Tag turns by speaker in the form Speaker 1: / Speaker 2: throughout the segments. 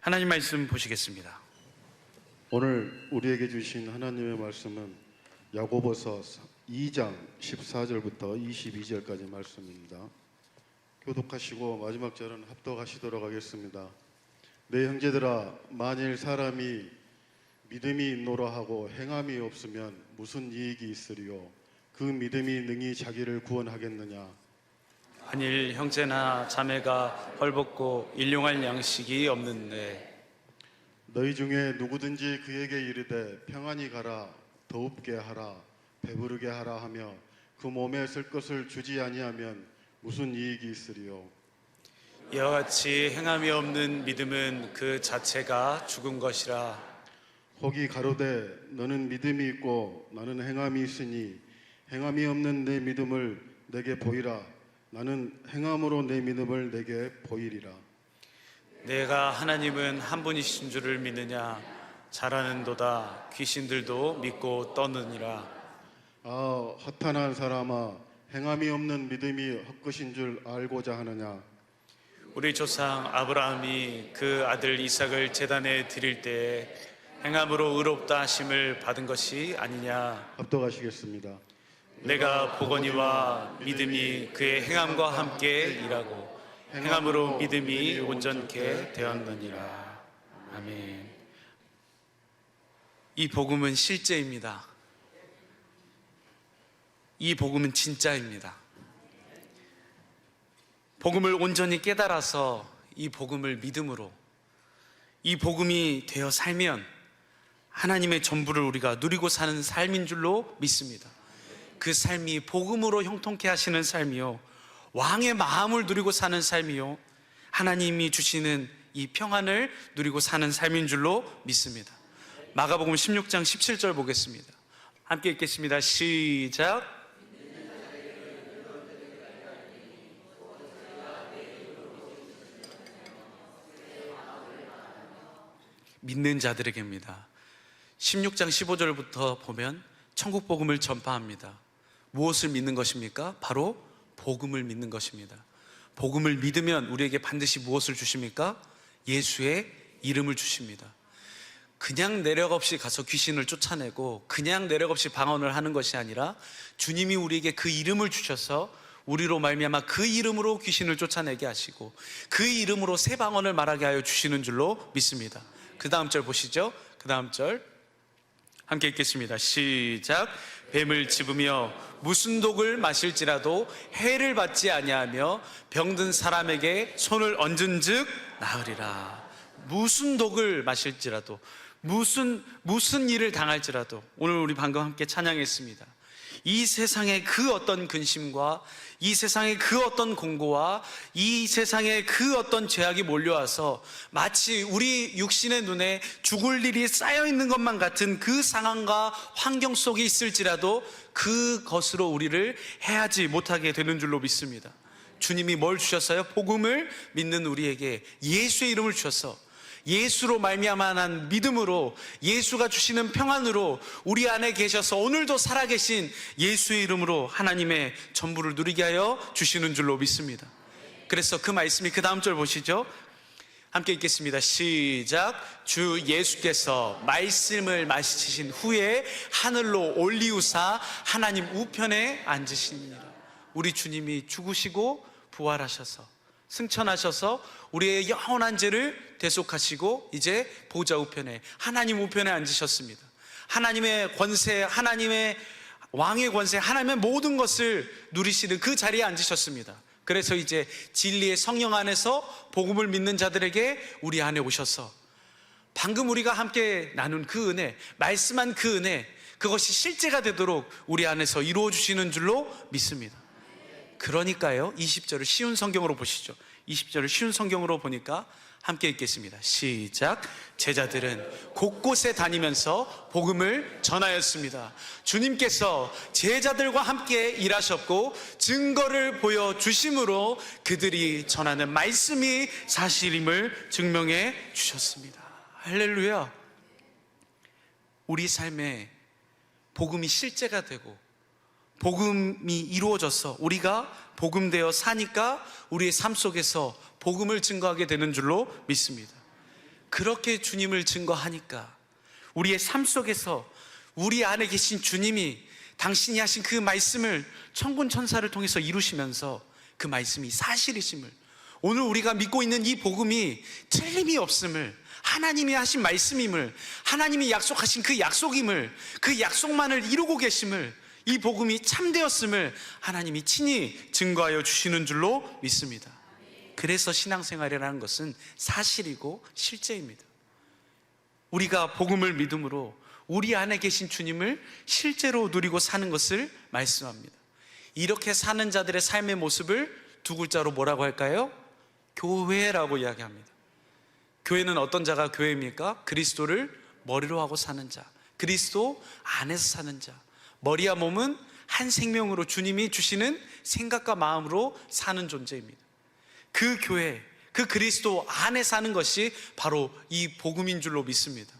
Speaker 1: 하나님 말씀 보시겠습니다.
Speaker 2: 오늘 우리에게 주신 하나님의 말씀은 야고보서 2장 14절부터 22절까지 말씀입니다. 교독하시고 마지막 절은 합독하시도록 하겠습니다. 내 형제들아, 만일 사람이 믿음이 있노라 하고 행함이 없으면 무슨 이익이 있으리요? 그 믿음이 능히 자기를 구원하겠느냐?
Speaker 1: 만일 형제나 자매가 헐벗고 일용할 양식이 없는데
Speaker 2: 너희 중에 누구든지 그에게 이르되 평안히 가라, 더웁게 하라, 배부르게 하라 하며 그 몸에 쓸 것을 주지 아니하면 무슨 이익이 있으리요?
Speaker 1: 이와 같이 행함이 없는 믿음은 그 자체가 죽은 것이라.
Speaker 2: 혹이 가로되 너는 믿음이 있고 나는 행함이 있으니 행함이 없는 내 믿음을 내게 보이라. 나는 행함으로 내 믿음을 내게 보이리라.
Speaker 1: 내가 하나님은 한 분이신 줄을 믿느냐? 잘하는도다. 귀신들도 믿고 떠느니라.
Speaker 2: 아, 허탄한 사람아, 행함이 없는 믿음이 헛것인 줄 알고자 하느냐?
Speaker 1: 우리 조상 아브라함이 그 아들 이삭을 제단에 드릴 때에 행함으로 의롭다 하심을 받은 것이 아니냐?
Speaker 2: 합독하시겠습니다.
Speaker 1: 내가 보거니와 믿음이 그의 행함과 함께 일하고 행함으로 믿음이 온전케 되었느니라. 아멘. 이 복음은 실제입니다. 이 복음은 진짜입니다. 복음을 온전히 깨달아서 이 복음을 믿음으로, 이 복음이 되어 살면 하나님의 전부를 우리가 누리고 사는 삶인 줄로 믿습니다. 그 삶이 복음으로 형통케 하시는 삶이요, 왕의 마음을 누리고 사는 삶이요, 하나님이 주시는 이 평안을 누리고 사는 삶인 줄로 믿습니다. 마가복음 16장 17절 보겠습니다. 함께 읽겠습니다. 시작. 믿는 자들에게입니다. 16장 15절부터 보면 천국 복음을 전파합니다. 무엇을 믿는 것입니까? 바로 복음을 믿는 것입니다. 복음을 믿으면 우리에게 반드시 무엇을 주십니까? 예수의 이름을 주십니다. 그냥 내력 없이 가서 귀신을 쫓아내고 그냥 내력 없이 방언을 하는 것이 아니라 주님이 우리에게 그 이름을 주셔서 우리로 말미암아 그 이름으로 귀신을 쫓아내게 하시고 그 이름으로 새 방언을 말하게 하여 주시는 줄로 믿습니다. 그 다음 절 보시죠. 그 다음 절 함께 읽겠습니다. 시작. 뱀을 집으며 무슨 독을 마실지라도 해를 받지 아니하며 병든 사람에게 손을 얹은즉 나으리라. 무슨 독을 마실지라도, 무슨 일을 당할지라도, 오늘 우리 방금 함께 찬양했습니다. 이 세상의 그 어떤 근심과 이 세상의 그 어떤 공고와 이 세상의 그 어떤 죄악이 몰려와서 마치 우리 육신의 눈에 죽을 일이 쌓여있는 것만 같은 그 상황과 환경 속에 있을지라도 그것으로 우리를 해하지 못하게 되는 줄로 믿습니다. 주님이 뭘 주셨어요? 복음을 믿는 우리에게 예수의 이름을 주셔서 예수로 말미암아 믿음으로 예수가 주시는 평안으로 우리 안에 계셔서 오늘도 살아계신 예수의 이름으로 하나님의 전부를 누리게 하여 주시는 줄로 믿습니다. 그래서 그 말씀이 그 다음 절 보시죠. 함께 읽겠습니다. 시작. 주 예수께서 말씀을 마치신 후에 하늘로 올리우사 하나님 우편에 앉으시니라. 우리 주님이 죽으시고 부활하셔서 승천하셔서 우리의 영원한 죄를 대속하시고 이제 보좌 우편에, 하나님 우편에 앉으셨습니다. 하나님의 권세, 하나님의 왕의 권세, 하나님의 모든 것을 누리시는 그 자리에 앉으셨습니다. 그래서 이제 진리의 성령 안에서 복음을 믿는 자들에게 우리 안에 오셔서 방금 우리가 함께 나눈 그 은혜, 말씀한 그 은혜, 그것이 실제가 되도록 우리 안에서 이루어 주시는 줄로 믿습니다. 그러니까요, 20절을 쉬운 성경으로 보시죠. 20절을 쉬운 성경으로 보니까 함께 읽겠습니다. 시작. 제자들은 곳곳에 다니면서 복음을 전하였습니다. 주님께서 제자들과 함께 일하셨고 증거를 보여주심으로 그들이 전하는 말씀이 사실임을 증명해 주셨습니다. 할렐루야. 우리 삶에 복음이 실제가 되고 복음이 이루어져서 우리가 복음되어 사니까 우리의 삶 속에서 복음을 증거하게 되는 줄로 믿습니다. 그렇게 주님을 증거하니까 우리의 삶 속에서 우리 안에 계신 주님이 당신이 하신 그 말씀을 천군 천사를 통해서 이루시면서 그 말씀이 사실이심을, 오늘 우리가 믿고 있는 이 복음이 틀림이 없음을, 하나님이 하신 말씀임을, 하나님이 약속하신 그 약속임을, 그 약속만을 이루고 계심을, 이 복음이 참되었음을 하나님이 친히 증거하여 주시는 줄로 믿습니다. 그래서 신앙생활이라는 것은 사실이고 실제입니다. 우리가 복음을 믿음으로 우리 안에 계신 주님을 실제로 누리고 사는 것을 말씀합니다. 이렇게 사는 자들의 삶의 모습을 두 글자로 뭐라고 할까요? 교회라고 이야기합니다. 교회는 어떤 자가 교회입니까? 그리스도를 머리로 하고 사는 자, 그리스도 안에서 사는 자. 머리와 몸은 한 생명으로 주님이 주시는 생각과 마음으로 사는 존재입니다. 그 교회, 그 그리스도 안에 사는 것이 바로 이 복음인 줄로 믿습니다.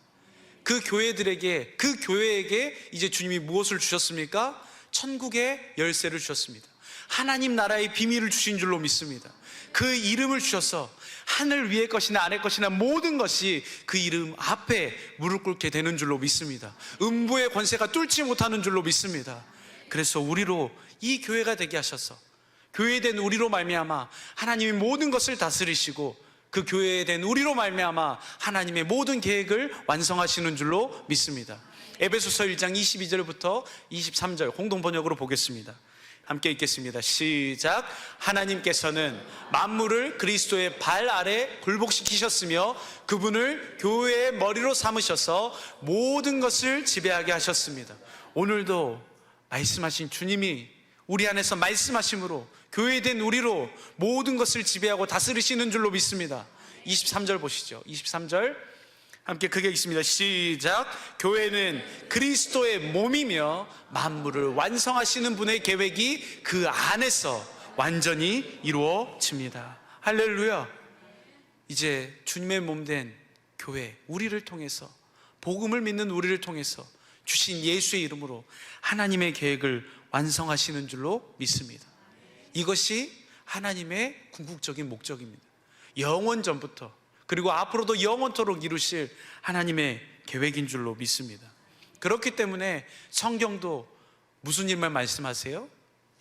Speaker 1: 그 교회들에게, 그 교회에게 이제 주님이 무엇을 주셨습니까? 천국의 열쇠를 주셨습니다. 하나님 나라의 비밀을 주신 줄로 믿습니다. 그 이름을 주셔서 하늘 위의 것이나 아래 것이나 모든 것이 그 이름 앞에 무릎 꿇게 되는 줄로 믿습니다. 음부의 권세가 뚫지 못하는 줄로 믿습니다. 그래서 우리로 이 교회가 되게 하셔서 교회된 우리로 말미암아 하나님이 모든 것을 다스리시고 그 교회에 된 우리로 말미암아 하나님의 모든 계획을 완성하시는 줄로 믿습니다. 에베소서 1장 22절부터 23절 공동 번역으로 보겠습니다. 함께 읽겠습니다. 시작. 하나님께서는 만물을 그리스도의 발 아래 굴복시키셨으며 그분을 교회의 머리로 삼으셔서 모든 것을 지배하게 하셨습니다. 오늘도 말씀하신 주님이 우리 안에서 말씀하심으로 교회된 우리로 모든 것을 지배하고 다스리시는 줄로 믿습니다. 23절 보시죠. 23절 함께 크게 읽습니다. 시작. 교회는 그리스도의 몸이며 만물을 완성하시는 분의 계획이 그 안에서 완전히 이루어집니다. 할렐루야. 이제 주님의 몸된 교회, 우리를 통해서, 복음을 믿는 우리를 통해서 주신 예수의 이름으로 하나님의 계획을 완성하시는 줄로 믿습니다. 이것이 하나님의 궁극적인 목적입니다. 영원 전부터 그리고 앞으로도 영원토록 이루실 하나님의 계획인 줄로 믿습니다. 그렇기 때문에 성경도 무슨 일만 말씀하세요?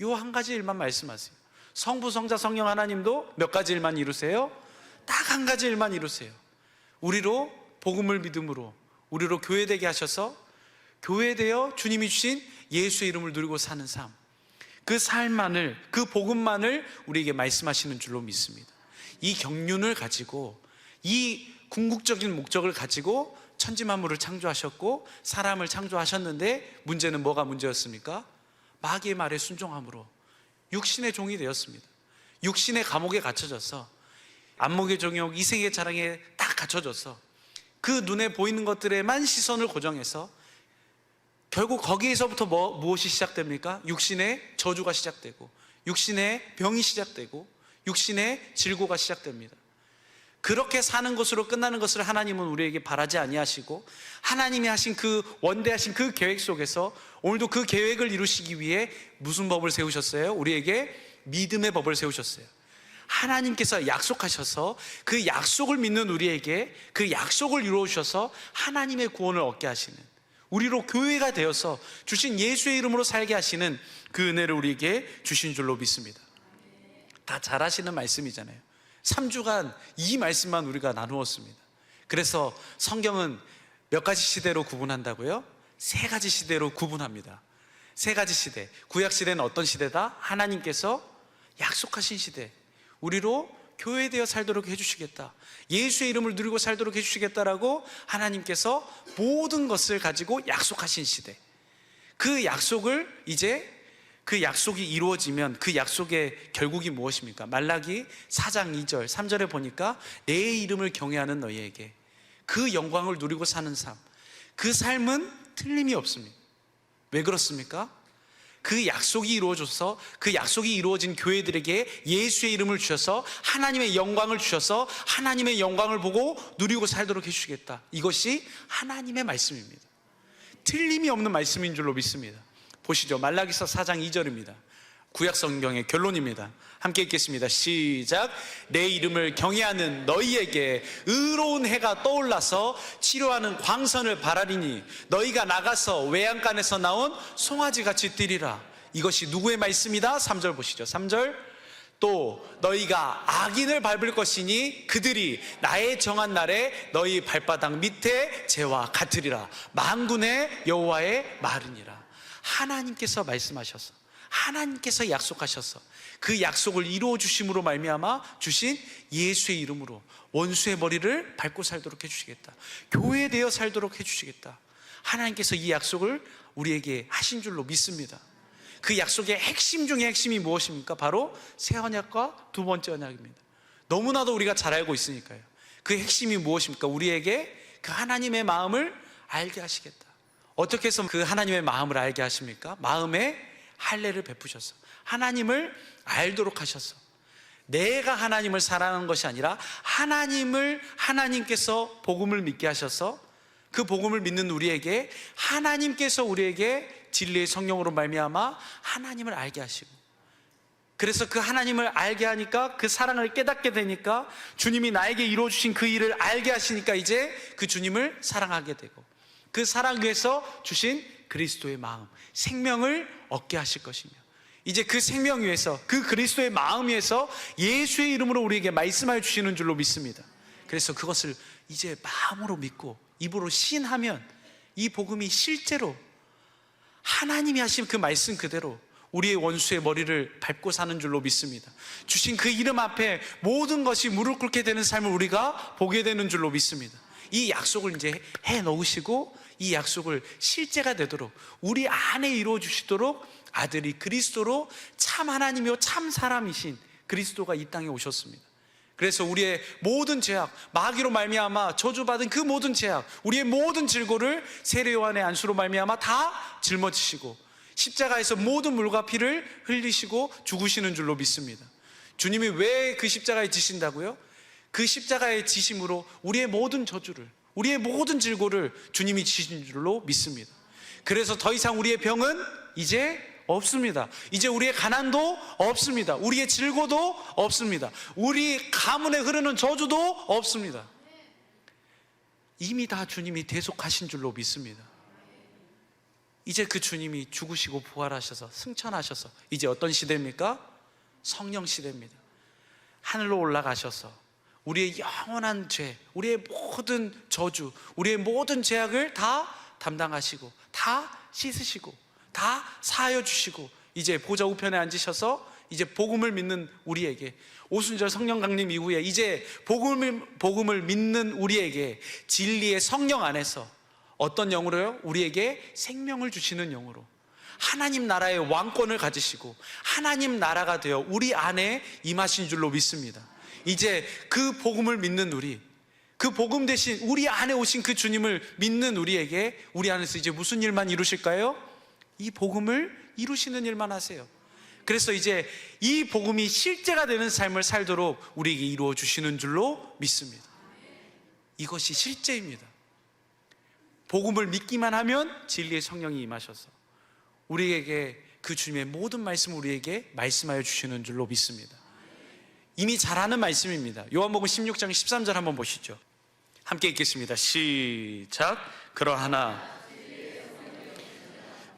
Speaker 1: 요 한 가지 일만 말씀하세요. 성부, 성자, 성령 하나님도 몇 가지 일만 이루세요? 딱 한 가지 일만 이루세요. 우리로 복음을 믿음으로 우리로 교회되게 하셔서 교회되어 주님이 주신 예수의 이름을 누리고 사는 삶, 그 삶만을, 그 복음만을 우리에게 말씀하시는 줄로 믿습니다. 이 경륜을 가지고, 이 궁극적인 목적을 가지고 천지만물을 창조하셨고 사람을 창조하셨는데 문제는 뭐가 문제였습니까? 마귀의 말에 순종함으로 육신의 종이 되었습니다. 육신의 감옥에 갇혀져서 안목의 정욕, 이생의 자랑에 딱 갇혀져서 그 눈에 보이는 것들에만 시선을 고정해서 결국 거기에서부터 무엇이 시작됩니까? 육신의 저주가 시작되고 육신의 병이 시작되고 육신의 질고가 시작됩니다. 그렇게 사는 것으로 끝나는 것을 하나님은 우리에게 바라지 아니하시고 하나님이 하신 그 원대하신 그 계획 속에서 오늘도 그 계획을 이루시기 위해 무슨 법을 세우셨어요? 우리에게 믿음의 법을 세우셨어요. 하나님께서 약속하셔서 그 약속을 믿는 우리에게 그 약속을 이루어 주셔서 하나님의 구원을 얻게 하시는, 우리로 교회가 되어서 주신 예수의 이름으로 살게 하시는 그 은혜를 우리에게 주신 줄로 믿습니다. 다 잘 아시는 말씀이잖아요. 3주간 이 말씀만 우리가 나누었습니다. 그래서 성경은 몇 가지 시대로 구분한다고요? 3가지 시대로 구분합니다. 3가지 시대. 구약 시대는 어떤 시대다? 하나님께서 약속하신 시대, 우리로 교회되어 살도록 해주시겠다, 예수의 이름을 누리고 살도록 해주시겠다라고 하나님께서 모든 것을 가지고 약속하신 시대. 그 약속을 이제 그 약속이 이루어지면 그 약속의 결국이 무엇입니까? 말라기 4장 2절 3절에 보니까 내 이름을 경외하는 너희에게 그 영광을 누리고 사는 삶, 그 삶은 틀림이 없습니다. 왜 그렇습니까? 그 약속이 이루어져서 그 약속이 이루어진 교회들에게 예수의 이름을 주셔서 하나님의 영광을 주셔서 하나님의 영광을 보고 누리고 살도록 해주시겠다. 이것이 하나님의 말씀입니다. 틀림이 없는 말씀인 줄로 믿습니다. 보시죠. 말라기서 4장 2절입니다. 구약 성경의 결론입니다. 함께 읽겠습니다. 시작. 내 이름을 경외하는 너희에게 의로운 해가 떠올라서 치료하는 광선을 바라리니 너희가 나가서 외양간에서 나온 송아지같이 뛰리라. 이것이 누구의 말씀이다? 3절 보시죠. 3절. 또 너희가 악인을 밟을 것이니 그들이 나의 정한 날에 너희 발바닥 밑에 재와 같으리라. 만군의 여호와의 말이니라. 하나님께서 말씀하셔서, 하나님께서 약속하셔서 그 약속을 이루어 주심으로 말미암아 주신 예수의 이름으로 원수의 머리를 밟고 살도록 해주시겠다. 교회되어 살도록 해주시겠다. 하나님께서 이 약속을 우리에게 하신 줄로 믿습니다. 그 약속의 핵심 중에 핵심이 무엇입니까? 바로 새 언약과 두 번째 언약입니다. 너무나도 우리가 잘 알고 있으니까요. 그 핵심이 무엇입니까? 우리에게 그 하나님의 마음을 알게 하시겠다. 어떻게 해서 그 하나님의 마음을 알게 하십니까? 마음에 할례를 베푸셔서 하나님을 알도록 하셔서, 내가 하나님을 사랑하는 것이 아니라 하나님께서 복음을 믿게 하셔서 그 복음을 믿는 우리에게 하나님께서 우리에게 진리의 성령으로 말미암아 하나님을 알게 하시고, 그래서 그 하나님을 알게 하니까 그 사랑을 깨닫게 되니까 주님이 나에게 이루어주신 그 일을 알게 하시니까 이제 그 주님을 사랑하게 되고, 그 사랑 위에서 주신 그리스도의 마음, 생명을 얻게 하실 것이며, 이제 그 생명 위에서, 그 그리스도의 마음 위에서 예수의 이름으로 우리에게 말씀하여 주시는 줄로 믿습니다. 그래서 그것을 이제 마음으로 믿고 입으로 시인하면 이 복음이 실제로 하나님이 하신 그 말씀 그대로 우리의 원수의 머리를 밟고 사는 줄로 믿습니다. 주신 그 이름 앞에 모든 것이 무릎 꿇게 되는 삶을 우리가 보게 되는 줄로 믿습니다. 이 약속을 이제 해 놓으시고 이 약속을 실제가 되도록 우리 안에 이루어 주시도록 아들이 그리스도로 참 하나님이요 참 사람이신 그리스도가 이 땅에 오셨습니다. 그래서 우리의 모든 죄악, 마귀로 말미암아 저주받은 그 모든 죄악, 우리의 모든 질고를 세례 요한의 안수로 말미암아 다 짊어지시고 십자가에서 모든 물과 피를 흘리시고 죽으시는 줄로 믿습니다. 주님이 왜 그 십자가에 지신다고요? 그 십자가의 지심으로 우리의 모든 저주를, 우리의 모든 질고를 주님이 지신 줄로 믿습니다. 그래서 더 이상 우리의 병은 이제 없습니다. 이제 우리의 가난도 없습니다. 우리의 질고도 없습니다. 우리 가문에 흐르는 저주도 없습니다. 이미 다 주님이 대속하신 줄로 믿습니다. 이제 그 주님이 죽으시고 부활하셔서 승천하셔서 이제 어떤 시대입니까? 성령 시대입니다. 하늘로 올라가셔서 우리의 영원한 죄, 우리의 모든 저주, 우리의 모든 죄악을 다 담당하시고 다 씻으시고 다 사하여 주시고 이제 보좌 우편에 앉으셔서 이제 복음을 믿는 우리에게, 오순절 성령 강림 이후에 이제 복음을 믿는 우리에게 진리의 성령 안에서 어떤 영으로요? 우리에게 생명을 주시는 영으로 하나님 나라의 왕권을 가지시고 하나님 나라가 되어 우리 안에 임하신 줄로 믿습니다. 이제 그 복음을 믿는 우리, 그 복음 대신 우리 안에 오신 그 주님을 믿는 우리에게 우리 안에서 이제 무슨 일만 이루실까요? 이 복음을 이루시는 일만 하세요. 그래서 이제 이 복음이 실제가 되는 삶을 살도록 우리에게 이루어 주시는 줄로 믿습니다. 이것이 실제입니다. 복음을 믿기만 하면 진리의 성령이 임하셔서 우리에게 그 주님의 모든 말씀을 우리에게 말씀하여 주시는 줄로 믿습니다. 이미 잘 아는 말씀입니다. 요한복음 16장 13절 한번 보시죠. 함께 읽겠습니다. 시작. 그러하나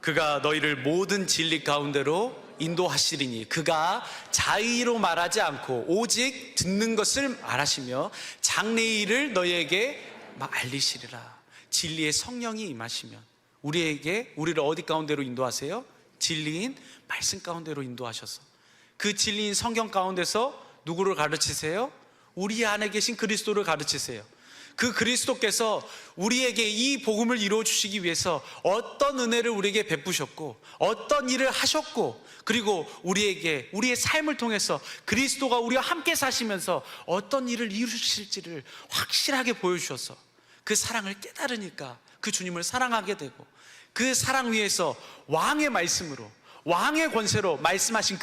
Speaker 1: 그가 너희를 모든 진리 가운데로 인도하시리니 그가 자의로 말하지 않고 오직 듣는 것을 말하시며 장래의 일을 너희에게 알리시리라. 진리의 성령이 임하시면 우리를 어디 가운데로 인도하세요? 진리인 말씀 가운데로 인도하셔서 그 진리인 성경 가운데서 누구를 가르치세요? 우리 안에 계신 그리스도를 가르치세요. 그 그리스도께서 우리에게 이 복음을 이루어 주시기 위해서 어떤 은혜를 우리에게 베푸셨고 어떤 일을 하셨고, 그리고 우리에게 우리의 삶을 통해서 그리스도가 우리와 함께 사시면서 어떤 일을 이루실지를 확실하게 보여주셔서 그 사랑을 깨달으니까 그 주님을 사랑하게 되고, 그 사랑 위에서 왕의 말씀으로, 왕의 권세로 말씀하신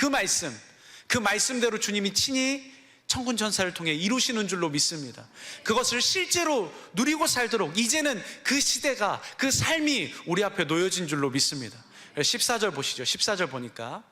Speaker 1: 그 말씀대로 주님이 친히 천군 천사를 통해 이루시는 줄로 믿습니다. 그것을 실제로 누리고 살도록 이제는 그 시대가, 그 삶이 우리 앞에 놓여진 줄로 믿습니다. 14절 보시죠. 14절 보니까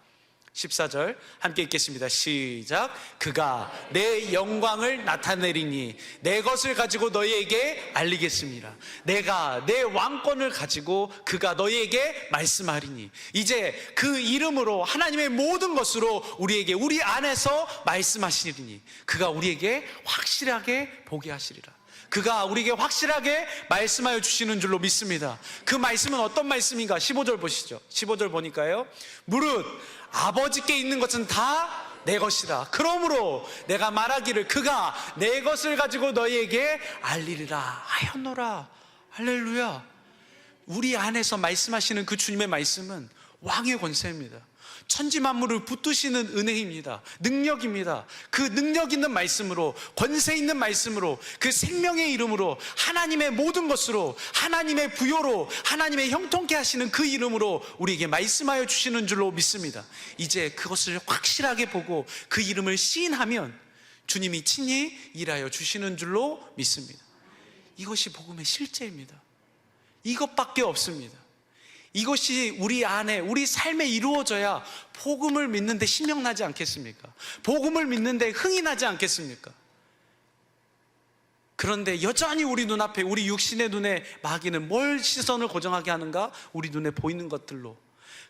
Speaker 1: 14절 함께 읽겠습니다. 시작. 그가 내 영광을 나타내리니 내 것을 가지고 너희에게 알리겠습니다. 내가 내 왕권을 가지고 그가 너희에게 말씀하리니, 이제 그 이름으로 하나님의 모든 것으로 우리에게 우리 안에서 말씀하시리니 그가 우리에게 확실하게 보게 하시리라. 그가 우리에게 확실하게 말씀하여 주시는 줄로 믿습니다. 그 말씀은 어떤 말씀인가? 15절 보시죠. 15절 보니까요, 무릇 아버지께 있는 것은 다 내 것이라. 그러므로 내가 말하기를 그가 내 것을 가지고 너희에게 알리리라 하였노라. 할렐루야. 우리 안에서 말씀하시는 그 주님의 말씀은 왕의 권세입니다. 천지 만물을 붙드시는 은혜입니다. 능력입니다. 그 능력 있는 말씀으로, 권세 있는 말씀으로, 그 생명의 이름으로, 하나님의 모든 것으로, 하나님의 부요로, 하나님의 형통케 하시는 그 이름으로 우리에게 말씀하여 주시는 줄로 믿습니다. 이제 그것을 확실하게 보고 그 이름을 시인하면 주님이 친히 일하여 주시는 줄로 믿습니다. 이것이 복음의 실제입니다. 이것밖에 없습니다. 이것이 우리 안에, 우리 삶에 이루어져야 복음을 믿는데 신명나지 않겠습니까? 복음을 믿는데 흥이 나지 않겠습니까? 그런데 여전히 우리 눈앞에, 우리 육신의 눈에 마귀는 뭘 시선을 고정하게 하는가? 우리 눈에 보이는 것들로.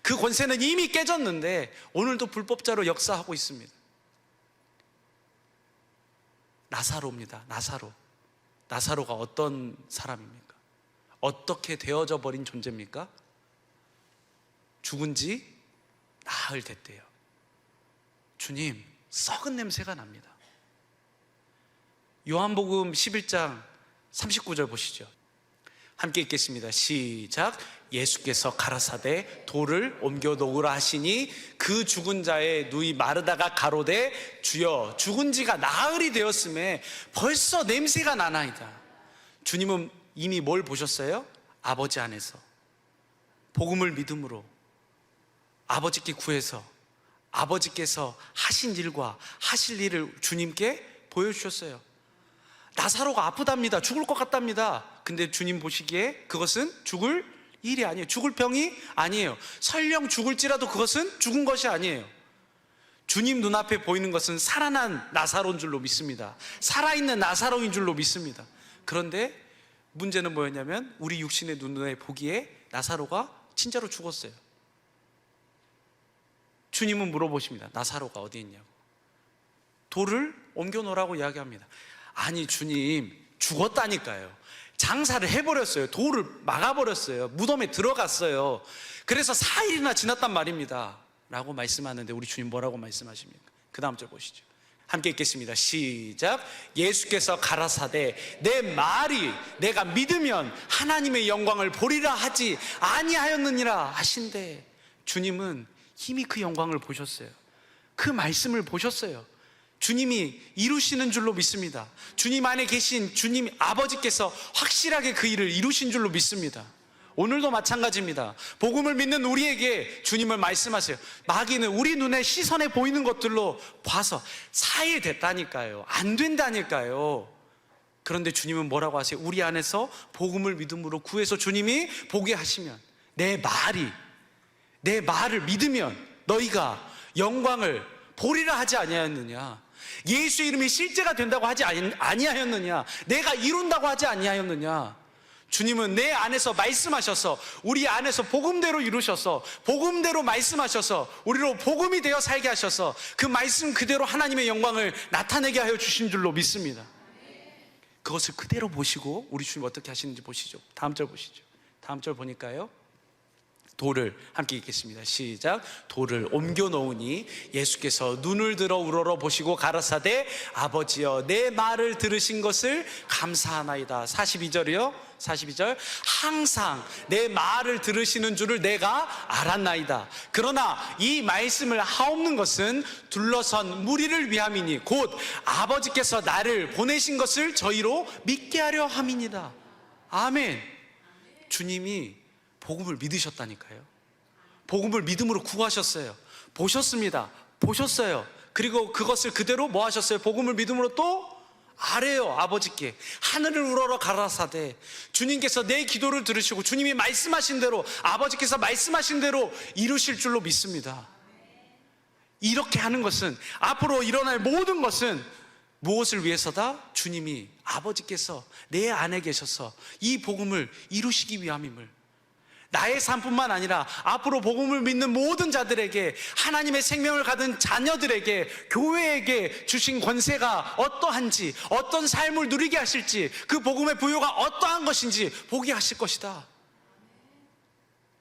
Speaker 1: 그 권세는 이미 깨졌는데 오늘도 불법자로 역사하고 있습니다. 나사로입니다. 나사로가 어떤 사람입니까? 어떻게 되어져 버린 존재입니까? 죽은 지 나흘 됐대요. 주님, 썩은 냄새가 납니다. 요한복음 11장 39절 보시죠. 함께 읽겠습니다. 시작. 예수께서 가라사대 돌을 옮겨 놓으라 하시니 그 죽은 자의 누이 마르다가 가로되 주여, 죽은 지가 나흘이 되었음에 벌써 냄새가 나나이다. 주님은 이미 뭘 보셨어요? 아버지 안에서 복음을 믿음으로 아버지께 구해서 아버지께서 하신 일과 하실 일을 주님께 보여주셨어요. 나사로가 아프답니다. 죽을 것 같답니다. 근데 주님 보시기에 그것은 죽을 일이 아니에요. 죽을 병이 아니에요. 설령 죽을지라도 그것은 죽은 것이 아니에요. 주님 눈앞에 보이는 것은 살아난 나사로인 줄로 믿습니다. 살아있는 나사로인 줄로 믿습니다. 그런데 문제는 뭐였냐면 우리 육신의 눈에 보기에 나사로가 진짜로 죽었어요. 주님은 물어보십니다. 나사로가 어디 있냐고. 돌을 옮겨 놓으라고 이야기합니다. 아니 주님, 죽었다니까요. 장사를 해버렸어요. 돌을 막아버렸어요. 무덤에 들어갔어요. 그래서 4일이나 지났단 말입니다 라고 말씀하는데 우리 주님 뭐라고 말씀하십니까? 그 다음 절 보시죠. 함께 읽겠습니다. 시작. 예수께서 가라사대 내 말이 내가 믿으면 하나님의 영광을 보리라 하지 아니하였느니라 하신대. 주님은 이미 그 영광을 보셨어요. 그 말씀을 보셨어요. 주님이 이루시는 줄로 믿습니다. 주님 안에 계신 주님 아버지께서 확실하게 그 일을 이루신 줄로 믿습니다. 오늘도 마찬가지입니다. 복음을 믿는 우리에게 주님을 말씀하세요. 마귀는 우리 눈에 시선에 보이는 것들로 봐서 4일 됐다니까요, 안 된다니까요. 그런데 주님은 뭐라고 하세요? 우리 안에서 복음을 믿음으로 구해서 주님이 보게 하시면, 내 말을 믿으면 너희가 영광을 보리라 하지 아니하였느냐? 예수의 이름이 실제가 된다고 하지 아니하였느냐? 내가 이룬다고 하지 아니하였느냐? 주님은 내 안에서 말씀하셔서 우리 안에서 복음대로 이루셔서 복음대로 말씀하셔서 우리로 복음이 되어 살게 하셔서 그 말씀 그대로 하나님의 영광을 나타내게 하여 주신 줄로 믿습니다. 그것을 그대로 보시고 우리 주님 어떻게 하시는지 보시죠. 다음 절 보시죠. 다음 절 보니까요, 돌을 함께 읽겠습니다. 시작. 돌을 옮겨 놓으니 예수께서 눈을 들어 우러러 보시고 가라사대 아버지여 내 말을 들으신 것을 감사하나이다. 42절이요 42절. 항상 내 말을 들으시는 줄을 내가 알았나이다. 그러나 이 말씀을 하옵는 것은 둘러선 무리를 위함이니 곧 아버지께서 나를 보내신 것을 저희로 믿게 하려 함이니라. 아멘. 주님이 복음을 믿으셨다니까요. 복음을 믿음으로 구하셨어요. 보셨어요. 그리고 그것을 그대로 뭐 하셨어요? 복음을 믿음으로 또 아래요. 아버지께 하늘을 우러러 가라사대 주님께서 내 기도를 들으시고 주님이 말씀하신 대로 아버지께서 말씀하신 대로 이루실 줄로 믿습니다. 이렇게 하는 것은, 앞으로 일어날 모든 것은 무엇을 위해서다? 주님이, 아버지께서 내 안에 계셔서 이 복음을 이루시기 위함임을, 나의 삶뿐만 아니라 앞으로 복음을 믿는 모든 자들에게, 하나님의 생명을 가진 자녀들에게, 교회에게 주신 권세가 어떠한지, 어떤 삶을 누리게 하실지, 그 복음의 부요가 어떠한 것인지 보게 하실 것이다.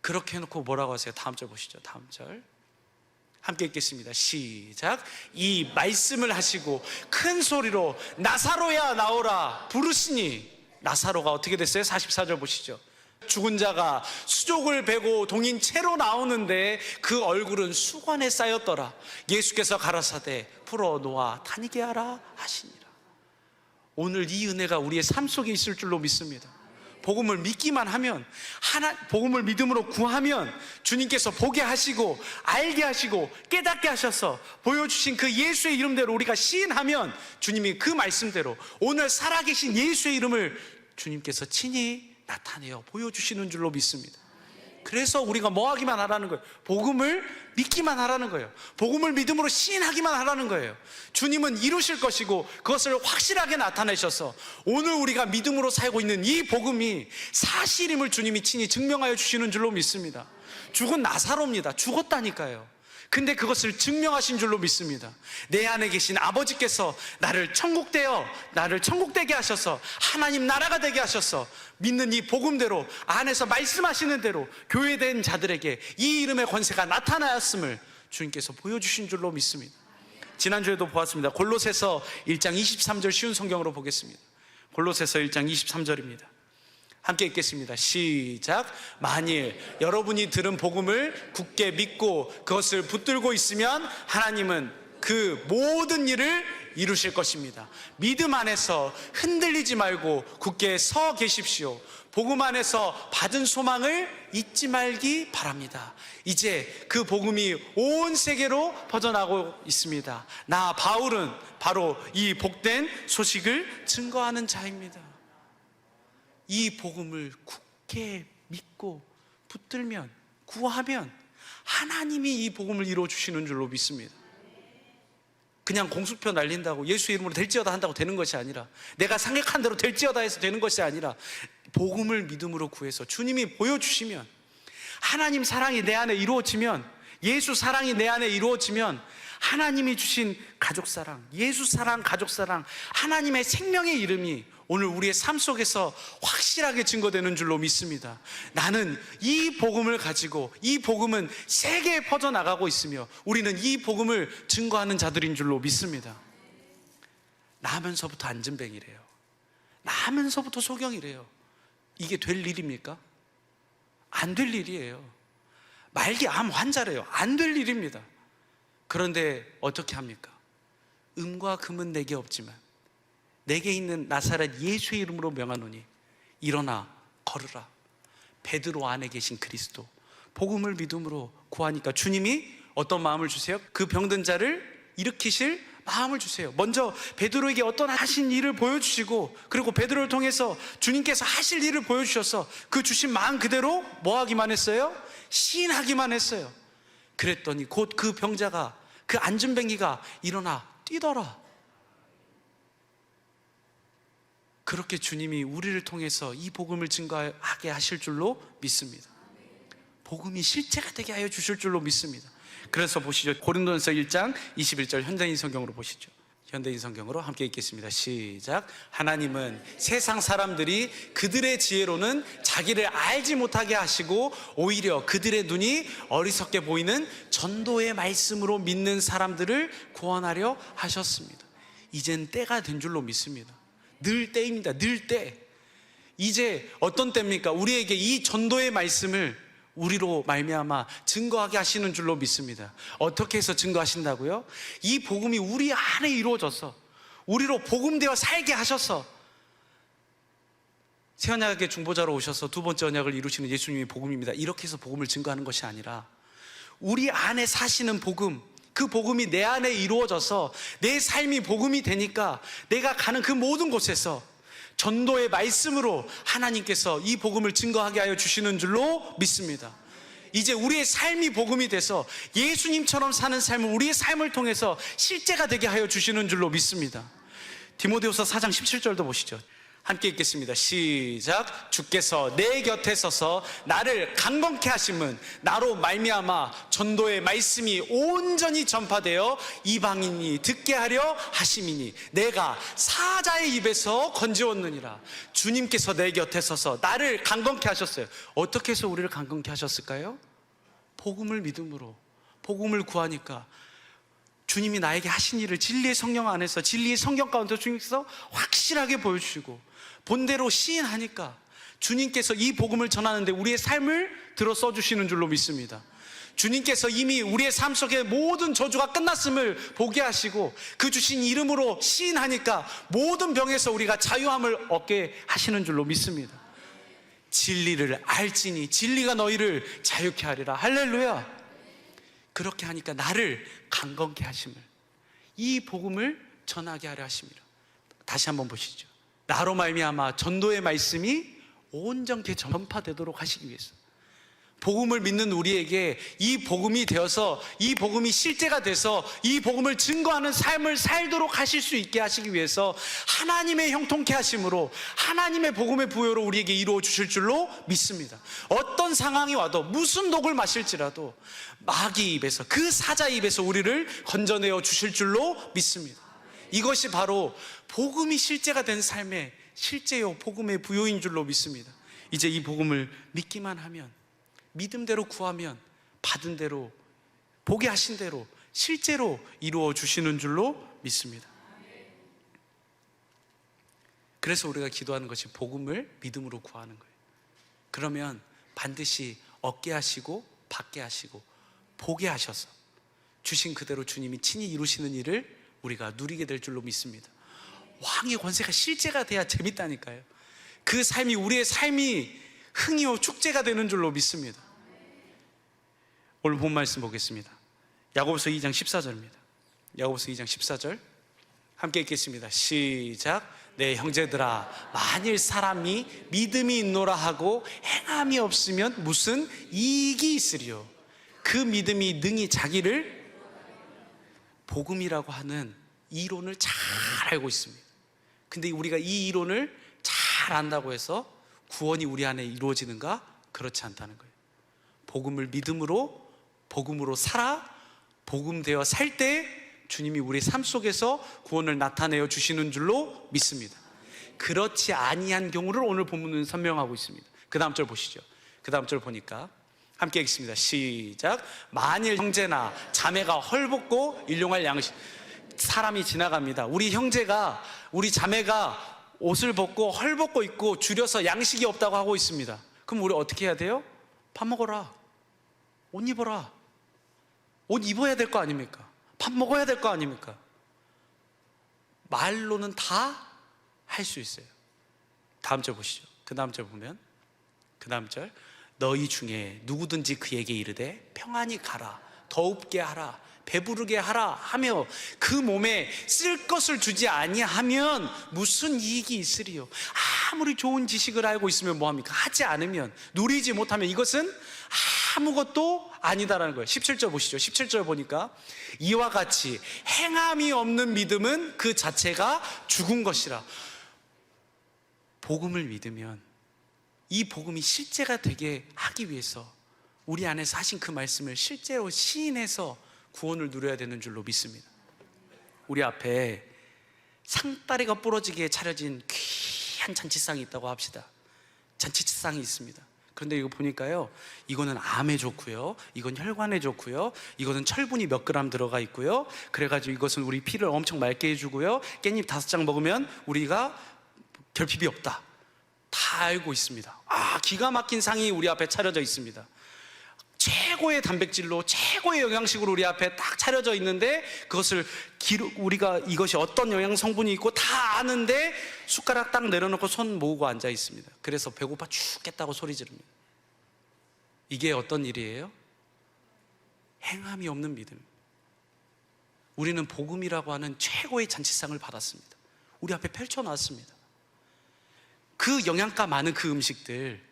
Speaker 1: 그렇게 해놓고 뭐라고 하세요? 다음 절 보시죠. 다음 절 함께 읽겠습니다. 시작. 이 말씀을 하시고 큰 소리로 나사로야 나오라 부르시니, 나사로가 어떻게 됐어요? 44절 보시죠. 죽은 자가 수족을 베고 동인 채로 나오는데 그 얼굴은 수건에 쌓였더라. 예수께서 가라사대 풀어놓아 다니게 하라 하시니라. 오늘 이 은혜가 우리의 삶 속에 있을 줄로 믿습니다. 복음을 믿기만 하면, 복음을 믿음으로 구하면 주님께서 보게 하시고 알게 하시고 깨닫게 하셔서 보여주신 그 예수의 이름대로 우리가 시인하면, 주님이 그 말씀대로 오늘 살아계신 예수의 이름을 주님께서 친히 나타내어 보여주시는 줄로 믿습니다. 그래서 우리가 뭐 하기만 하라는 거예요? 복음을 믿기만 하라는 거예요. 복음을 믿음으로 시인하기만 하라는 거예요. 주님은 이루실 것이고 그것을 확실하게 나타내셔서 오늘 우리가 믿음으로 살고 있는 이 복음이 사실임을 주님이 친히 증명하여 주시는 줄로 믿습니다. 죽은 나사로입니다. 죽었다니까요. 근데 그것을 증명하신 줄로 믿습니다. 내 안에 계신 아버지께서 나를 천국되게 하셔서 하나님 나라가 되게 하셔서 믿는 이 복음대로, 안에서 말씀하시는 대로 교회된 자들에게 이 이름의 권세가 나타나였음을 주님께서 보여주신 줄로 믿습니다. 지난주에도 보았습니다. 골로새서 1장 23절 쉬운 성경으로 보겠습니다. 골로새서 1장 23절입니다. 함께 읽겠습니다. 시작. 만일 여러분이 들은 복음을 굳게 믿고 그것을 붙들고 있으면 하나님은 그 모든 일을 이루실 것입니다. 믿음 안에서 흔들리지 말고 굳게 서 계십시오. 복음 안에서 받은 소망을 잊지 말기 바랍니다. 이제 그 복음이 온 세계로 퍼져나가고 있습니다. 나 바울은 바로 이 복된 소식을 증거하는 자입니다. 이 복음을 굳게 믿고 붙들면, 구하면 하나님이 이 복음을 이루어주시는 줄로 믿습니다. 그냥 공수표 날린다고 예수의 이름으로 될지어다 한다고 되는 것이 아니라, 내가 생각한 대로 될지어다 해서 되는 것이 아니라, 복음을 믿음으로 구해서 주님이 보여주시면, 하나님 사랑이 내 안에 이루어지면, 예수 사랑이 내 안에 이루어지면, 하나님이 주신 가족사랑, 예수 사랑, 가족사랑, 하나님의 생명의 이름이 오늘 우리의 삶 속에서 확실하게 증거되는 줄로 믿습니다. 나는 이 복음을 가지고, 이 복음은 세계에 퍼져나가고 있으며 우리는 이 복음을 증거하는 자들인 줄로 믿습니다. 나면서부터 안전뱅이래요. 나면서부터 소경이래요. 이게 될 일입니까? 안 될 일이에요. 말기 암 환자래요. 안 될 일입니다. 그런데 어떻게 합니까? 은과 금은 내게 없지만 내게 있는 나사렛 예수의 이름으로 명하노니 일어나 걸으라. 베드로 안에 계신 그리스도, 복음을 믿음으로 구하니까 주님이 어떤 마음을 주세요? 그 병든 자를 일으키실 마음을 주세요. 먼저 베드로에게 어떤 하신 일을 보여주시고, 그리고 베드로를 통해서 주님께서 하실 일을 보여주셔서 그 주신 마음 그대로 뭐 하기만 했어요? 시인하기만 했어요. 그랬더니 곧 그 병자가, 그 안전뱅이가 일어나 뛰더라. 그렇게 주님이 우리를 통해서 이 복음을 증거하게 하실 줄로 믿습니다. 복음이 실체가 되게 하여 주실 줄로 믿습니다. 그래서 보시죠. 고린도전서 1장 21절 현대인 성경으로 보시죠. 현대인 성경으로 함께 읽겠습니다. 시작. 하나님은 세상 사람들이 그들의 지혜로는 자기를 알지 못하게 하시고 오히려 그들의 눈이 어리석게 보이는 전도의 말씀으로 믿는 사람들을 구원하려 하셨습니다. 이젠 때가 된 줄로 믿습니다. 늘 때입니다. 늘 때. 이제 어떤 때입니까? 우리에게 이 전도의 말씀을 우리로 말미암아 증거하게 하시는 줄로 믿습니다. 어떻게 해서 증거하신다고요? 이 복음이 우리 안에 이루어져서 우리로 복음되어 살게 하셔서, 새 언약의 중보자로 오셔서 두 번째 언약을 이루시는 예수님이 복음입니다, 이렇게 해서 복음을 증거하는 것이 아니라 우리 안에 사시는 복음, 그 복음이 내 안에 이루어져서 내 삶이 복음이 되니까 내가 가는 그 모든 곳에서 전도의 말씀으로 하나님께서 이 복음을 증거하게 하여 주시는 줄로 믿습니다. 이제 우리의 삶이 복음이 돼서 예수님처럼 사는 삶을 우리의 삶을 통해서 실제가 되게 하여 주시는 줄로 믿습니다. 디모데후서 4장 17절도 보시죠. 함께 읽겠습니다. 시작. 주께서 내 곁에 서서 나를 강건케 하심은 나로 말미암아 전도의 말씀이 온전히 전파되어 이방인이 듣게 하려 하심이니 내가 사자의 입에서 건져왔느니라. 주님께서 내 곁에 서서 나를 강건케 하셨어요. 어떻게 해서 우리를 강건케 하셨을까요? 복음을 믿음으로, 복음을 구하니까 주님이 나에게 하신 일을 진리의 성령 안에서, 진리의 성경 가운데 주님께서 확실하게 보여주시고 본대로 시인하니까 주님께서 이 복음을 전하는데 우리의 삶을 들어 써주시는 줄로 믿습니다. 주님께서 이미 우리의 삶 속에 모든 저주가 끝났음을 보게 하시고 그 주신 이름으로 시인하니까 모든 병에서 우리가 자유함을 얻게 하시는 줄로 믿습니다. 진리를 알지니 진리가 너희를 자유케 하리라. 할렐루야. 그렇게 하니까 나를 강건케 하심을, 이 복음을 전하게 하려 하심이라. 다시 한번 보시죠. 나로 말미암아 전도의 말씀이 온전케 전파되도록 하시기 위해서, 복음을 믿는 우리에게 이 복음이 되어서, 이 복음이 실제가 돼서 이 복음을 증거하는 삶을 살도록 하실 수 있게 하시기 위해서 하나님의 형통케 하심으로, 하나님의 복음의 부여로 우리에게 이루어 주실 줄로 믿습니다. 어떤 상황이 와도, 무슨 독을 마실지라도 마귀 입에서, 그 사자 입에서 우리를 건져내어 주실 줄로 믿습니다. 이것이 바로 복음이 실제가 된 삶의 실제요 복음의 부여인 줄로 믿습니다. 이제 이 복음을 믿기만 하면, 믿음대로 구하면 받은 대로, 보게 하신 대로 실제로 이루어 주시는 줄로 믿습니다. 그래서 우리가 기도하는 것이 복음을 믿음으로 구하는 거예요. 그러면 반드시 얻게 하시고 받게 하시고 보게 하셔서 주신 그대로 주님이 친히 이루시는 일을 우리가 누리게 될 줄로 믿습니다. 왕의 권세가 실제가 돼야 재밌다니까요. 그 삶이, 우리의 삶이 흥이요 축제가 되는 줄로 믿습니다. 오늘 본 말씀 보겠습니다. 야고보서 2장 14절입니다. 야고보서 2장 14절 함께 읽겠습니다. 시작. 내 형제들아, 만일 사람이 믿음이 있노라 하고 행함이 없으면 무슨 이익이 있으리요. 그 믿음이 능히 자기를, 복음이라고 하는 이론을 잘 알고 있습니다. 근데 우리가 이 이론을 잘 안다고 해서 구원이 우리 안에 이루어지는가? 그렇지 않다는 거예요. 복음을 믿음으로, 복음으로 살아, 복음 되어 살 때 주님이 우리 삶 속에서 구원을 나타내어 주시는 줄로 믿습니다. 그렇지 아니한 경우를 오늘 본문은 설명하고 있습니다. 그 다음 절 보시죠. 그 다음 절 보니까 함께 읽습니다. 시작. 만일 형제나 자매가 헐벗고 일용할 양식, 사람이 지나갑니다. 우리 형제가, 우리 자매가 옷을 벗고 헐벗고 있고 줄여서 양식이 없다고 하고 있습니다. 그럼 우리 어떻게 해야 돼요? 밥 먹어라, 옷 입어라. 옷 입어야 될 거 아닙니까? 밥 먹어야 될 거 아닙니까? 말로는 다 할 수 있어요. 다음 절 보시죠. 그 다음 절 보면, 그 다음 절, 너희 중에 누구든지 그에게 이르되 평안히 가라, 더웁게 하라, 배부르게 하라 하며 그 몸에 쓸 것을 주지 아니하면 무슨 이익이 있으리요. 아무리 좋은 지식을 알고 있으면 뭐합니까? 하지 않으면, 누리지 못하면 이것은 아무것도 아니다라는 거예요. 17절 보시죠. 17절 보니까 이와 같이 행함이 없는 믿음은 그 자체가 죽은 것이라. 복음을 믿으면, 이 복음이 실제가 되게 하기 위해서 우리 안에서 하신 그 말씀을 실제로 시인해서 구원을 누려야 되는 줄로 믿습니다. 우리 앞에 상다리가 부러지게 차려진 귀한 잔치상이 있다고 합시다. 잔치상이 있습니다. 그런데 이거 보니까요, 이거는 암에 좋고요, 이건 혈관에 좋고요, 이거는 철분이 몇 그램 들어가 있고요, 그래가지고 이것은 우리 피를 엄청 맑게 해주고요, 깻잎 5장 먹으면 우리가 결핍이 없다, 다 알고 있습니다. 기가 막힌 상이 우리 앞에 차려져 있습니다. 최고의 단백질로, 최고의 영양식으로 우리 앞에 딱 차려져 있는데, 그것을 우리가 이것이 어떤 영양 성분이 있고 다 아는데 숟가락 딱 내려놓고 손 모으고 앉아 있습니다. 그래서 배고파 죽겠다고 소리 지릅니다. 이게 어떤 일이에요? 행함이 없는 믿음. 우리는 복음이라고 하는 최고의 잔치상을 받았습니다. 우리 앞에 펼쳐놨습니다. 그 영양가 많은 그 음식들,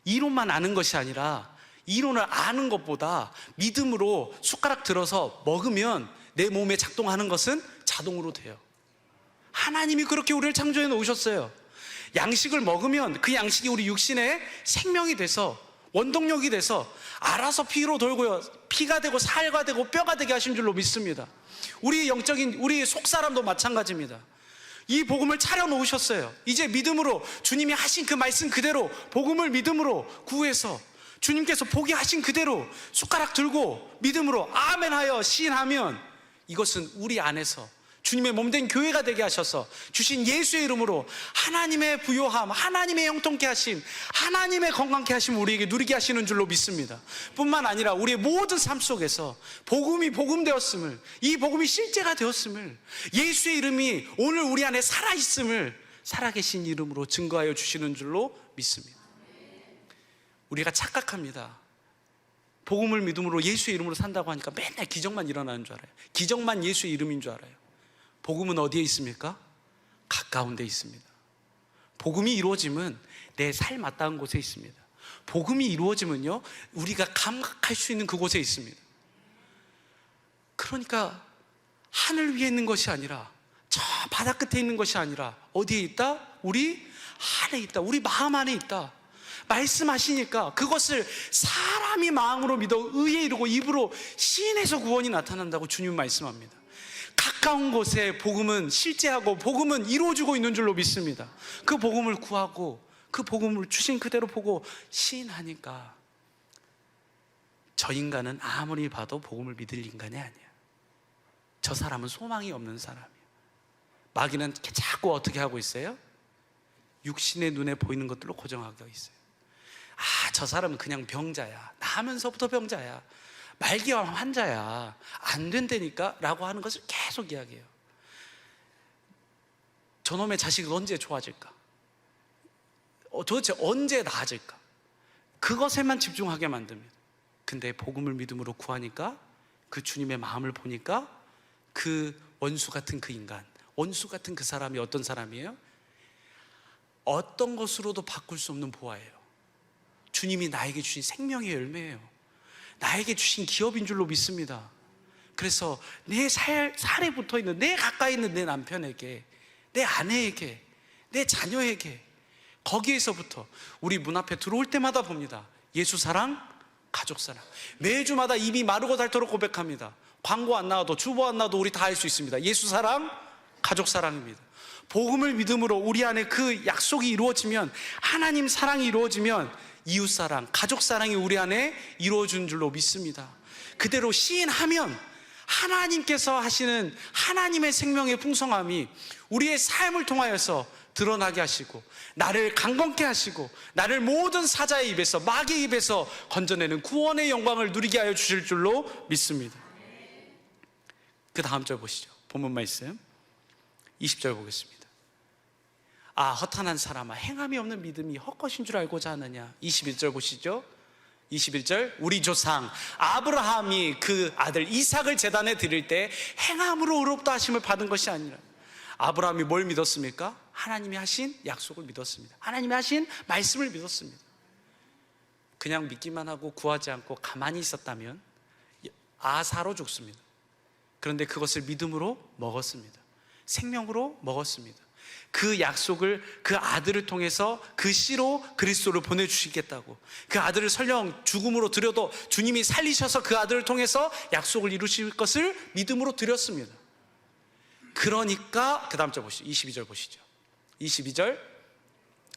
Speaker 1: 이론만 아는 것이 아니라 이론을 아는 것보다 믿음으로 숟가락 들어서 먹으면 내 몸에 작동하는 것은 자동으로 돼요. 하나님이 그렇게 우리를 창조해 놓으셨어요. 양식을 먹으면 그 양식이 우리 육신에 생명이 돼서 원동력이 돼서 알아서 피로 돌고요, 피가 되고 살과 되고 뼈가 되게 하신 줄로 믿습니다. 우리 영적인 우리 속사람도 마찬가지입니다. 이 복음을 차려 놓으셨어요. 이제 믿음으로 주님이 하신 그 말씀 그대로 복음을 믿음으로 구해서 주님께서 보게 하신 그대로 숟가락 들고 믿음으로 아멘하여 시인하면 이것은 우리 안에서 주님의 몸된 교회가 되게 하셔서 주신 예수의 이름으로 하나님의 부요함, 하나님의 형통케 하심, 하나님의 건강케 하심 우리에게 누리게 하시는 줄로 믿습니다. 뿐만 아니라 우리의 모든 삶 속에서 복음이 복음되었음을, 이 복음이 실제가 되었음을, 예수의 이름이 오늘 우리 안에 살아있음을 살아계신 이름으로 증거하여 주시는 줄로 믿습니다. 우리가 착각합니다. 복음을 믿음으로 예수의 이름으로 산다고 하니까 맨날 기적만 일어나는 줄 알아요. 기적만 예수의 이름인 줄 알아요. 복음은 어디에 있습니까? 가까운 데 있습니다. 복음이 이루어짐은 내 삶 맞닿은 곳에 있습니다. 복음이 이루어지면요, 우리가 감각할 수 있는 그곳에 있습니다. 그러니까 하늘 위에 있는 것이 아니라 저 바다 끝에 있는 것이 아니라 어디에 있다? 우리 안에 있다. 우리 마음 안에 있다. 말씀하시니까 그것을 사람이 마음으로 믿어 의에 이르고 입으로 시인해서 구원이 나타난다고 주님 말씀합니다. 가까운 곳에 복음은 실제하고 복음은 이루어지고 있는 줄로 믿습니다. 그 복음을 구하고 그 복음을 주신 그대로 보고 시인하니까 저 인간은 아무리 봐도 복음을 믿을 인간이 아니야. 저 사람은 소망이 없는 사람이야. 마귀는 자꾸 어떻게 하고 있어요? 육신의 눈에 보이는 것들로 고정하고 있어요. 아, 저 사람은 그냥 병자야. 나면서부터 병자야. 말기암 환자야. 안 된다니까 라고 하는 것을 계속 이야기해요. 저놈의 자식은 언제 좋아질까? 도대체 언제 나아질까? 그것에만 집중하게 만듭니다. 근데 복음을 믿음으로 구하니까 그 주님의 마음을 보니까 그 원수 같은 그 인간, 원수 같은 그 사람이 어떤 사람이에요? 어떤 것으로도 바꿀 수 없는 보화예요. 주님이 나에게 주신 생명의 열매예요. 나에게 주신 기업인 줄로 믿습니다. 그래서 내 살에 붙어있는, 내 가까이 있는 내 남편에게, 내 아내에게, 내 자녀에게, 거기에서부터 우리 문 앞에 들어올 때마다 봅니다. 예수 사랑, 가족 사랑. 매주마다 입이 마르고 닳도록 고백합니다. 광고 안 나와도, 주보 안 나와도 우리 다 알 수 있습니다. 예수 사랑, 가족 사랑입니다. 복음을 믿음으로 우리 안에 그 약속이 이루어지면, 하나님 사랑이 이루어지면 이웃사랑, 가족사랑이 우리 안에 이루어진 줄로 믿습니다. 그대로 시인하면 하나님께서 하시는 하나님의 생명의 풍성함이 우리의 삶을 통하여서 드러나게 하시고 나를 강건케 하시고 나를 모든 사자의 입에서, 마귀의 입에서 건져내는 구원의 영광을 누리게 하여 주실 줄로 믿습니다. 그 다음 절 보시죠. 본문 말씀 20절 보겠습니다. 아, 허탄한 사람아, 행함이 없는 믿음이 헛것인 줄 알고자 하느냐. 21절 보시죠. 21절, 우리 조상 아브라함이 그 아들 이삭을 제단에 드릴 때 행함으로 의롭다 하심을 받은 것이 아니라, 아브라함이 뭘 믿었습니까? 하나님이 하신 약속을 믿었습니다. 하나님이 하신 말씀을 믿었습니다. 그냥 믿기만 하고 구하지 않고 가만히 있었다면 아사로 죽습니다. 그런데 그것을 믿음으로 먹었습니다. 생명으로 먹었습니다. 그 약속을 그 아들을 통해서 그 씨로 그리스도를 보내주시겠다고, 그 아들을 설령 죽음으로 드려도 주님이 살리셔서 그 아들을 통해서 약속을 이루실 것을 믿음으로 드렸습니다. 그러니까 그 다음 절 보시죠. 22절 보시죠. 22절,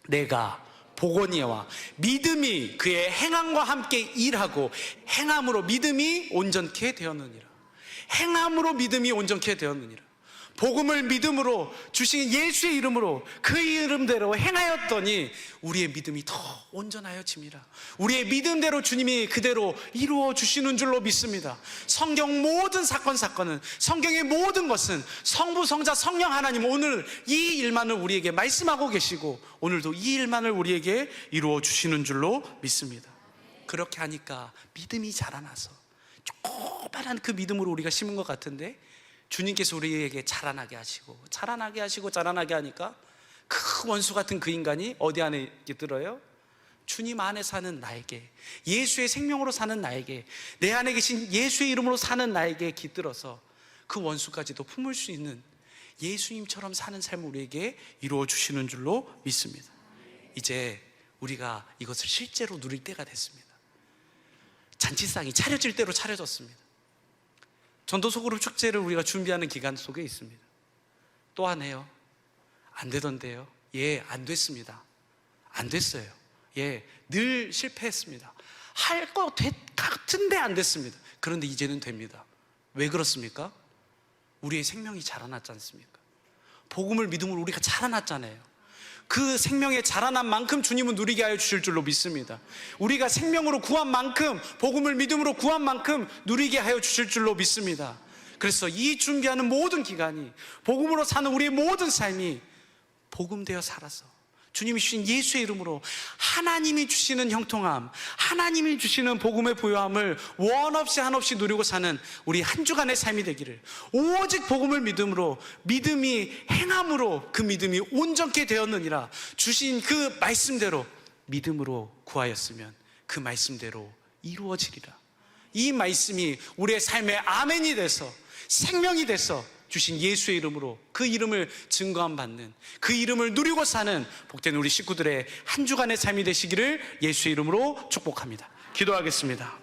Speaker 1: 내가 보거니와 믿음이 그의 행함과 함께 일하고 행함으로 믿음이 온전케 되었느니라. 행함으로 믿음이 온전케 되었느니라. 복음을 믿음으로 주신 예수의 이름으로 그 이름대로 행하였더니 우리의 믿음이 더 온전하여짐이라. 우리의 믿음대로 주님이 그대로 이루어 주시는 줄로 믿습니다. 성경 모든 사건은, 성경의 모든 것은 성부, 성자, 성령 하나님 오늘 이 일만을 우리에게 말씀하고 계시고 오늘도 이 일만을 우리에게 이루어 주시는 줄로 믿습니다. 그렇게 하니까 믿음이 자라나서 조그만한 그 믿음으로 우리가 심은 것 같은데 주님께서 우리에게 자라나게 하시고 자라나게 하니까 그 원수 같은 그 인간이 어디 안에 들어요? 주님 안에 사는 나에게, 예수의 생명으로 사는 나에게, 내 안에 계신 예수의 이름으로 사는 나에게 깃들어서 그 원수까지도 품을 수 있는 예수님처럼 사는 삶을 우리에게 이루어 주시는 줄로 믿습니다. 이제 우리가 이것을 실제로 누릴 때가 됐습니다. 잔치상이 차려질 대로 차려졌습니다. 전도소그룹 축제를 우리가 준비하는 기간 속에 있습니다. 또 안 해요? 안 되던데요? 예, 안 됐습니다. 안 됐어요. 예, 늘 실패했습니다. 할 것 같은데 안 됐습니다. 그런데 이제는 됩니다. 왜 그렇습니까? 우리의 생명이 자라났지 않습니까? 복음을 믿음으로 우리가 자라났잖아요. 그 생명의 자라난 만큼 주님은 누리게 하여 주실 줄로 믿습니다. 우리가 생명으로 구한 만큼, 복음을 믿음으로 구한 만큼 누리게 하여 주실 줄로 믿습니다. 그래서 이 준비하는 모든 기간이, 복음으로 사는 우리의 모든 삶이 복음되어 살아서 주님이 주신 예수의 이름으로 하나님이 주시는 형통함, 하나님이 주시는 복음의 부요함을 원 없이 한없이 누리고 사는 우리 한 주간의 삶이 되기를, 오직 복음을 믿음으로, 믿음이 행함으로 그 믿음이 온전케 되었느니라 주신 그 말씀대로 믿음으로 구하였으면 그 말씀대로 이루어지리라. 이 말씀이 우리의 삶의 아멘이 돼서, 생명이 돼서 주신 예수의 이름으로 그 이름을 증거함 받는, 그 이름을 누리고 사는 복된 우리 식구들의 한 주간의 삶이 되시기를 예수의 이름으로 축복합니다. 기도하겠습니다.